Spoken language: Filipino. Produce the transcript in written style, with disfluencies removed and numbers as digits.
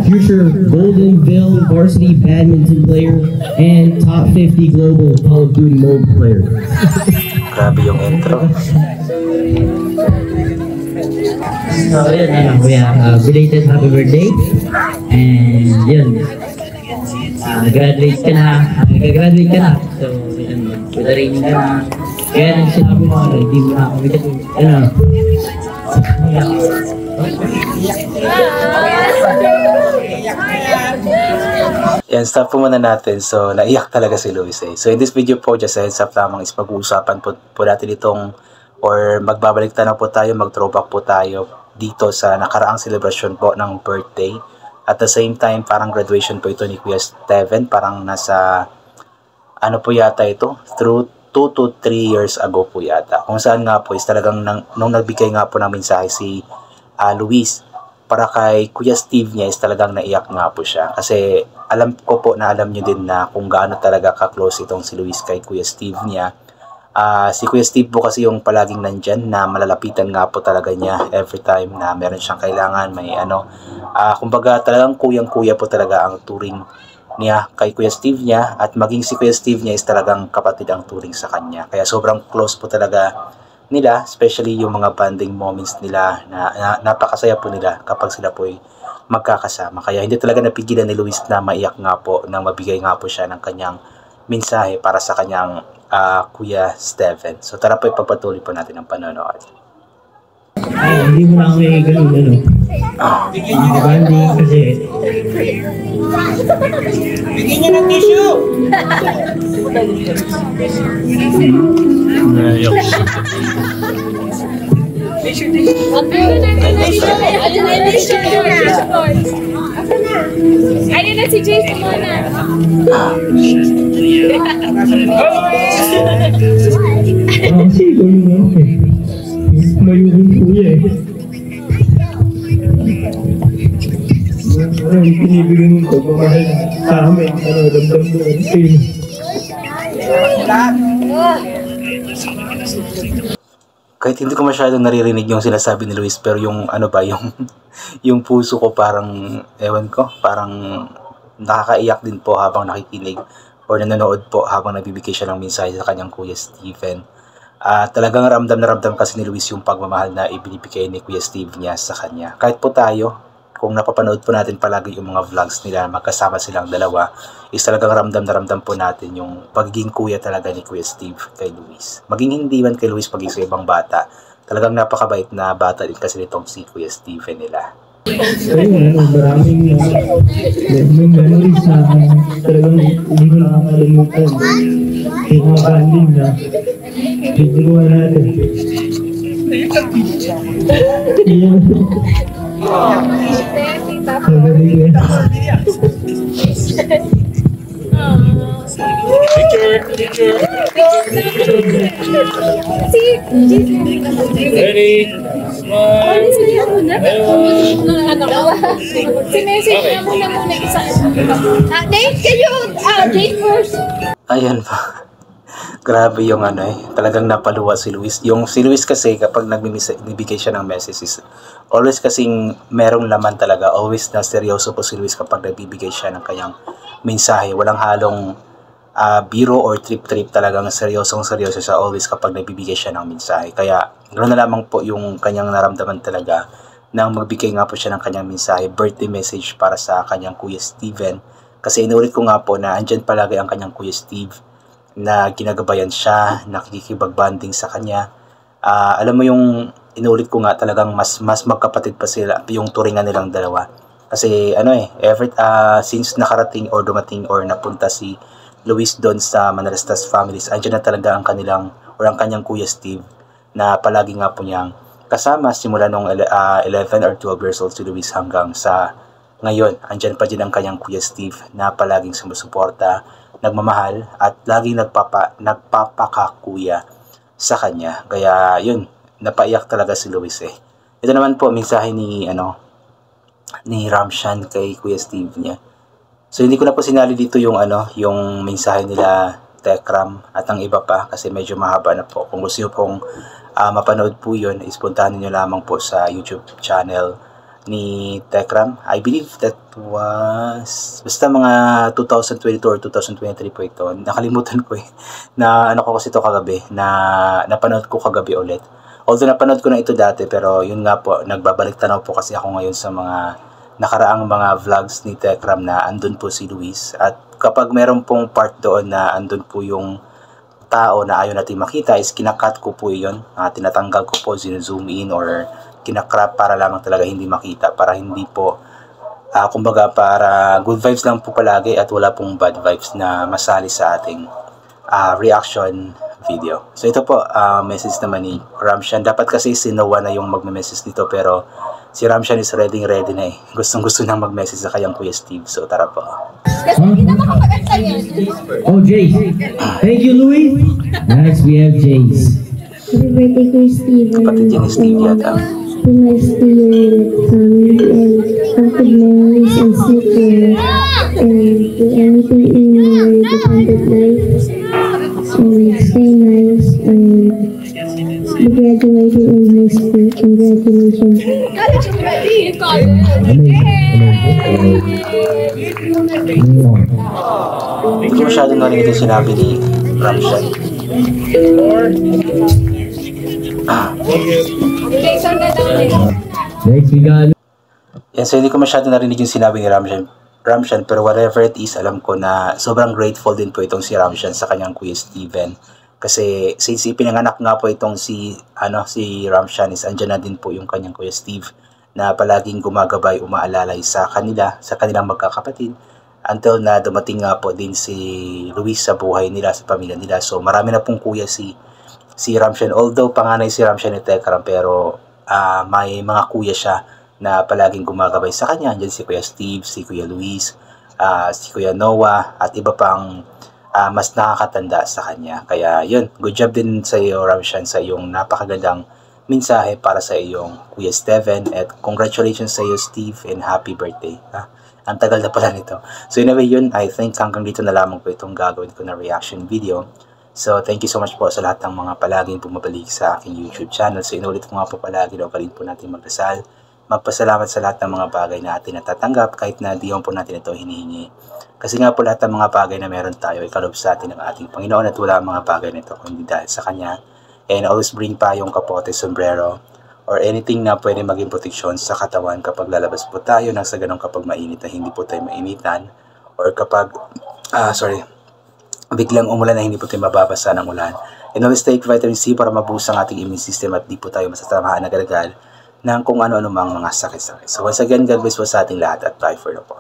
future Goldenville varsity badminton player, and top 50 global Call of Duty mobile player. Grabe yung intro. So yun, kuya, belated happy birthday. And yun, graduate ka na, nag-graduate ka na. So yun, padaring ka na. Kaya nang sinabi mo, hindi mo na kami kasi, ano. Yan, stop po muna natin. So, naiyak talaga si Luis eh. So, in this video po, just a heads up lamang is pag-uusapan po natin itong or magbabalik tayo po tayo, mag-throwback po tayo dito sa nakaraang celebration po ng birthday. At the same time, parang graduation po ito ni Kuya Steven. Parang nasa, ano po yata ito? Through 2 to 3 years ago po yata. Kung saan nga po is talagang nung nagbigay nga po ng mensahe si Luis para kay Kuya Steve niya is talagang naiyak nga po siya. Kasi alam ko po na alam nyo din na kung gaano talaga ka-close itong si Luis kay Kuya Steve niya. Si Kuya Steve po kasi yung palaging nandyan na malalapitan nga po talaga niya every time na meron siyang kailangan. May ano, kumbaga talagang kuyang-kuya po talaga ang turing niya kay Kuya Steve niya. At maging si Kuya Steve niya is talagang kapatid ang turing sa kanya. Kaya sobrang close po talaga nila, especially yung mga bonding moments nila na napakasaya po nila kapag sila po ay magkakasama. Kaya hindi talaga napigilan ni Luis na maiyak nga po nang mabigay nga po siya ng kanyang mensahe para sa kanyang Kuya Steven. So tara po, ipagpatuloy po natin ang panonood. Ay, hindi mo na ako ganun, ano. Bonding kasi. Bigyan niya ng tissue! Ayun na si Jason muna. Kasi ganun na ako eh. Mayroon kuya eh. Parang pinibigyan mo pagmamahal sa amin. Ano, damdam mo ang pain. Kahit hindi ko masyadong naririnig yung sinasabi ni Luis, pero yung ano ba, yung puso ko parang, ewan ko, parang nakakaiyak din po habang nakikinig or nanonood po habang nagbibigay siya ng mensahe sa kanyang Kuya Steven. Talagang ramdam na ramdam kasi ni Luis yung pagmamahal na ibinibigay ni Kuya Steve niya sa kanya. Kahit po tayo, kung napapanood po natin palagi yung mga vlogs nila, magkasama silang dalawa, is talagang ramdam na ramdam po natin yung pagiging kuya talaga ni Kuya Steve kay Luis. Maging hindi man kay Luis, pagiging sa ibang bata, talagang napakabait na bata din kasi nitong si Kuya Steven nila. Ayun, maraming memories na talagang hindi ko nakakalimutan. Yung mga banding na bigyan natin. Ready? Sinesave niya muna isa. Date kayo! Date first! Ayan pa. Grabe yung ano eh. Talagang napaluwa si Luis. Yung si Luis kasi kapag nagbibigay siya ng messages, always kasing merong laman talaga. Always na seryoso po si Luis kapag nagbibigay siya ng kanyang mensahe. Walang halong biro or trip-trip, talagang seryoso siya always kapag nagbibigay siya ng mensahe. Kaya ganoon na lamang po yung kanyang naramdaman talaga nang magbigay nga po siya ng kanyang mensahe, birthday message para sa kanyang Kuya Steven. Kasi inulit ko nga po na andyan palagi ang kanyang Kuya Steve na ginagabayan siya, nakikipag-bonding sa kanya. Alam mo yung inulit ko nga, talagang mas magkapatid pa sila yung turingan nilang dalawa. Kasi ano eh, since nakarating or dumating or napunta si Luis doon sa Manalastas Families, andyan na talaga ang kanyang Kuya Steve na palagi nga po niyang kasama simula nung 11 or 12 years old si Luis hanggang sa ngayon. Andyan pa din ang kanyang Kuya Steve na palaging sumusuporta, nagmamahal at laging nagpapakakuya sa kanya. Kaya yun, napaiyak talaga si Luis eh. Ito naman po mensahe ni Ramshan kay Kuya Steve niya. So hindi ko na po sinali dito yung yung mensahe nila Tekram at ang iba pa kasi medyo mahaba na po. Kung gusto niyo pong mapanood po yun, is puntahan niyo lamang po sa YouTube channel ni Tekram. I believe that was basta mga 2022 or 2023 po ito. Nakalimutan ko na ano ko kasi ito kagabi, na napanood ko kagabi ulit. Although napanood ko na ito dati, pero yun nga po, nagbabalik tanaw po kasi ako ngayon sa mga nakaraang mga vlogs ni Tekram na andun po si Luis. At kapag meron pong part doon na andun po yung tao na ayaw natin makita, is kinakat ko po yun, tinatanggal ko po, zoom in or kinakrap para lamang talaga hindi makita, para hindi po kumbaga para good vibes lang po palagi at wala pong bad vibes na masali sa ating reaction video. So ito po, message naman ni Ramshan. Dapat kasi si Noah na yung magme-message dito, pero si Ramshan is ready na Gustong gusto nang mag-message sa kayang Kuya Steve. So tara po. Kasi hindi naman kapaganda yan. Oh, Jace. Thank you, Louis. Next, we have Jace. Happy birthday, Kuya Steve. Kapatid niya ni Steve yata. Be nice to your family and have good memories and sleep well and do anything in your dependent life and stay nice and be graduating in high school. Congratulations. College ready. Hindi ko masyado narinig yung sinabi ni Ramshan. Jason na daw. Next, we got Yan, so hindi ko masyado narinig yung sinabi ni Ramshan, pero whatever it is, alam ko na sobrang grateful din po itong si Ramshan sa kanyang Kuya Steven. Kasi since ipinanganak nga po itong si Ramshan, is andyan na din po yung kanyang Kuya Steve na palaging gumagabay, umaalalay sa kanila, sa kanilang magkakapatid, until na dumating nga po din si Luis sa buhay nila, sa pamilya nila. So marami na pong kuya si Ramshan, although panganay si Ramshan ni Tekram, pero may mga kuya siya na palaging gumagabay sa kanya. Diyan si Kuya Steve, si Kuya Luis, si Kuya Noah, at iba pang mas nakakatanda sa kanya. Kaya yun, good job din sa iyo, Ramshan, sa iyong napakagandang mensahe para sa iyong Kuya Steven, at congratulations sa iyo, Steve, and happy birthday. Ang tagal na pala nito. So anyway yun, I think hanggang dito na lamang po itong gagawin ko na reaction video. So, thank you so much po sa lahat ng mga palaging bumabalik sa aking YouTube channel. So, inulit ko nga po palagi na ukalin po natin magdasal. Magpasalamat sa lahat ng mga bagay na atin natatanggap kahit na di po natin ito hinihingi. Kasi nga po lahat ng mga bagay na meron tayo ay kalob sa atin ng ating Panginoon, at wala ang mga bagay na ito kundi dahil sa Kanya. And always bring pa yung kapote, sombrero, or anything na pwede maging proteksyon sa katawan kapag lalabas po tayo, nang sa ganun kapag mainit na hindi po tayo mainitan, or kapag, biglang umulan na hindi po tayo mababasa ng ulan. And always take vitamin C para mabuhos ang ating immune system at di po tayo masasamahan agad-agad ng kung ano-ano mang mga sakit-sakit. So once again, God bless po sa ating lahat at bye for now po.